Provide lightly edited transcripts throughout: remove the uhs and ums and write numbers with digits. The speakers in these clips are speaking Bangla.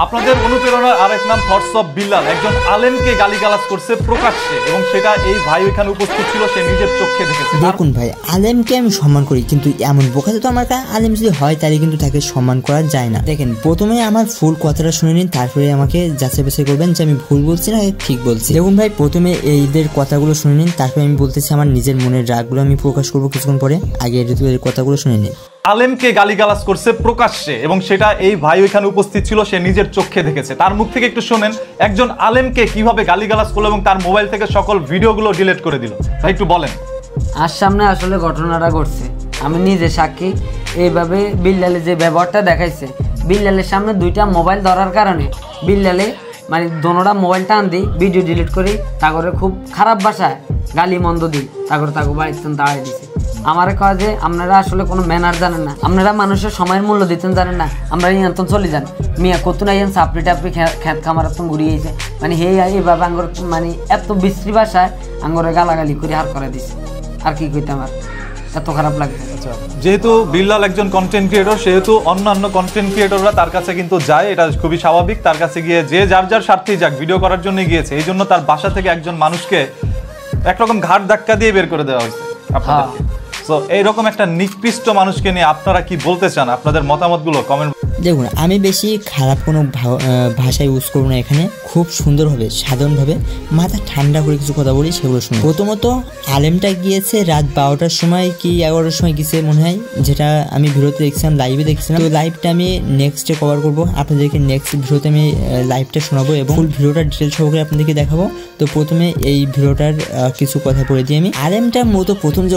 আপনাদের অনুপ্রেরণার আরেক নাম থটস অফ বিল্লাল একজন আলেমকে গালিগালাজ করছে প্রকাশ্যে এবং সেটা এই ভাই ওইখানে উপস্থিত ছিল, সে নিজের চোখে দেখেছে। দেখুন ভাই, আলেমকে আমি সম্মান করি, কিন্তু এমন বোকাতে তো আমার আলেম যদি হয় তাহলে কিন্তু তাকে সম্মান করা যায় না। দেখেন, প্রথমে আমার ফুল কথাটা শুনে নিন, তারপরে আমাকে যাচাই বাছাই করবেন যে আমি ভুল বলছি না ঠিক বলছি। দেখুন ভাই, প্রথমে এইদের কথাগুলো শুনে নিন, তারপরে আমি বলতেছি আমার নিজের মনের রাগগুলো আমি প্রকাশ করবো কিছুক্ষণ পরে। আগে এদের কথাগুলো শুনে নিন। আলেমকে গালিগালাজ করছে প্রকাশ্যে এবং সেটা এই ভাই ওইখানে উপস্থিত ছিল, সে নিজের চোখে দেখেছে। তার মুখ থেকে একটু শোনেন একজন আলেমকে কিভাবে গালিগালাজ করলো এবং তার মোবাইল থেকে সকল ভিডিওগুলো ডিলিট করে দিল। ভাই একটু বলেন। আর সামনে আসলে ঘটনাটা ঘটছে, আমি নিজে সাক্ষী। এইভাবে বিল্লালে যে ব্যবহারটা দেখাইছে, বিল্লালের সামনে দুইটা মোবাইল ধরার কারণে বিল্লালে মানে দোনোটা মোবাইল টান দিই, ভিডিও ডিলিট করি, তারপরে খুব খারাপ ভাষায় গালি মন্দ দিই, তারপরে তাকে বাড়িতে দাঁড়াই দিছে। আমার কয় যে আপনারা আসলে কোনো ম্যানার জানেন না, আপনারা মানুষের সময়ের মূল্য দিতেন জানেন না, আমরা নিয়ন্ত্রণ চলে যান মিয়া কত না ইয়েন সাপড়ি টাপড়ি খেত খামার তো ঘুরিয়েছে, মানে হে এইভাবে আঙ্গর মানে এত বিশ্রী ভাষায় আঙ্গরে গালাগালি করে হার করে দিছে। আর কি কইতে আমার এত খারাপ লাগে। যেহেতু বিল্লাল একজন কন্টেন্ট ক্রিয়েটর, সেহেতু অন্যান্য কন্টেন্ট ক্রিয়েটররা তার কাছে কিন্তু যায়, এটা খুবই স্বাভাবিক। তার কাছে গিয়ে যে যার যার স্বার্থেই যাক, ভিডিও করার জন্য গিয়েছে, এই জন্য তার বাসা থেকে একজন মানুষকে একরকম ঘাট ধাক্কা দিয়ে বের করে দেওয়া হয়েছে আপনাদেরকে। তো এইরকম একটা নিকৃষ্ট মানুষকে নিয়ে আপনারা কি বলতে চান? আপনাদের মতামতগুলো কমেন্ট। দেখুন, আমি বেশি খারাপ কোনো ভাষা ইউজ করবো না এখানে, খুব সুন্দরভাবে সাধারণভাবে মাথা ঠান্ডা করে কিছু কথা বলি, সেগুলো শুনুন। প্রথমত আলেমটা গিয়েছে রাত 12টার সময় কি 11টার সময় গিয়েছে মনে হয়, যেটা আমি ভিডিওতে দেখছিলাম, লাইভে দেখছিলাম। তো লাইভটা আমি নেক্সটে কভার করবো, আপনাদেরকে নেক্সট ভিডিওতে আমি লাইভটা শোনাবো এবং ফুল ভিডিওটার ডিটেল সহকারে আপনাদেরকে দেখাবো। তো প্রথমে এই ভিডিওটার কিছু কথা বলে দিই আমি। আলেমটা মূলত প্রথম যে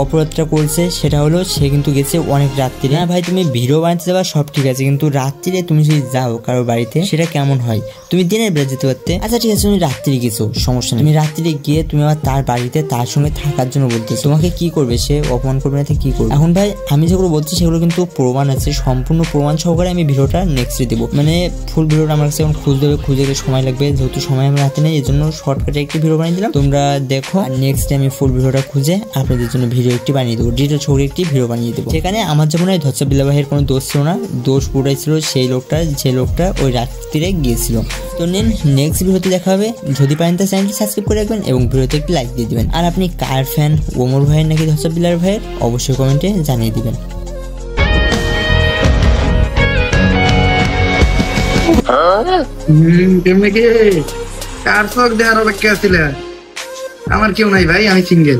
অপরাধটা করছে সেটা হলো সে কিন্তু গেছে অনেক রাত্রিরে। হ্যাঁ ভাই, তুমি ভিডিও বানাতে যাবা সব ঠিক আছে, কিন্তু রাত্রিরে তুমি যদি যাও কারো বাড়িতে সেটা কেমন হয়? তুমি দিনের বেলা যেতে পারতে, আচ্ছা ঠিক আছে তুমি রাত্রি গেছো, সমস্যা নেই। তুমি রাত্রিরে গিয়ে তুমি আবার তার বাড়িতে তার সঙ্গে থাকার জন্য বলতে, তোমাকে কি করবে? সে অপমান করবে না, কি করবে? এখন ভাই আমি যেগুলো বলছি সেগুলো কিন্তু প্রমাণ আছে, সম্পূর্ণ প্রমাণ সহকারে আমি ভিডিওটা নেক্সটে দেবো। মানে ফুল ভিডিওটা আমার কাছে এখন খুঁজতে গেলে সময় লাগবে, যেহেতু সময় আমার হাতে নেই, এই জন্য শর্টকাটে একটি ভিডিও বানিয়ে দিলাম, তোমরা দেখো। আর নেক্সট আমি ফুল ভিডিওটা খুঁজে আপনাদের জন্য ভিডিও একটি বানিয়ে দেবো, ডিটেল সহকারে একটি ভিডিও বানিয়ে দেবো। সেখানে আমার যেমন ধরছে বিল্লাল ভাইয়ের কোনো দোষ ছিল না, দোষ পুরাই ছিল সেই লোকটা, যে লোকটা ওই রাত্রিরে গিয়েছিল। তো নেন, নেক্সট ভিডিওতে দেখা হবে। যদি পারেন তো চ্যানেলটি সাবস্ক্রাইব করে রাখবেন এবং ভিডিওতে একটি লাইক দিয়ে দিবেন। আর আপনি কার ফ্যান, ওমর ভাইয়ের নাকি ধরছে বিল্লাল ভাইয়ের, অবশ্যই কমেন্টে জানিয়ে দিবেন। আমার কেউ নাই ভাই, আমি সিঙ্গেল।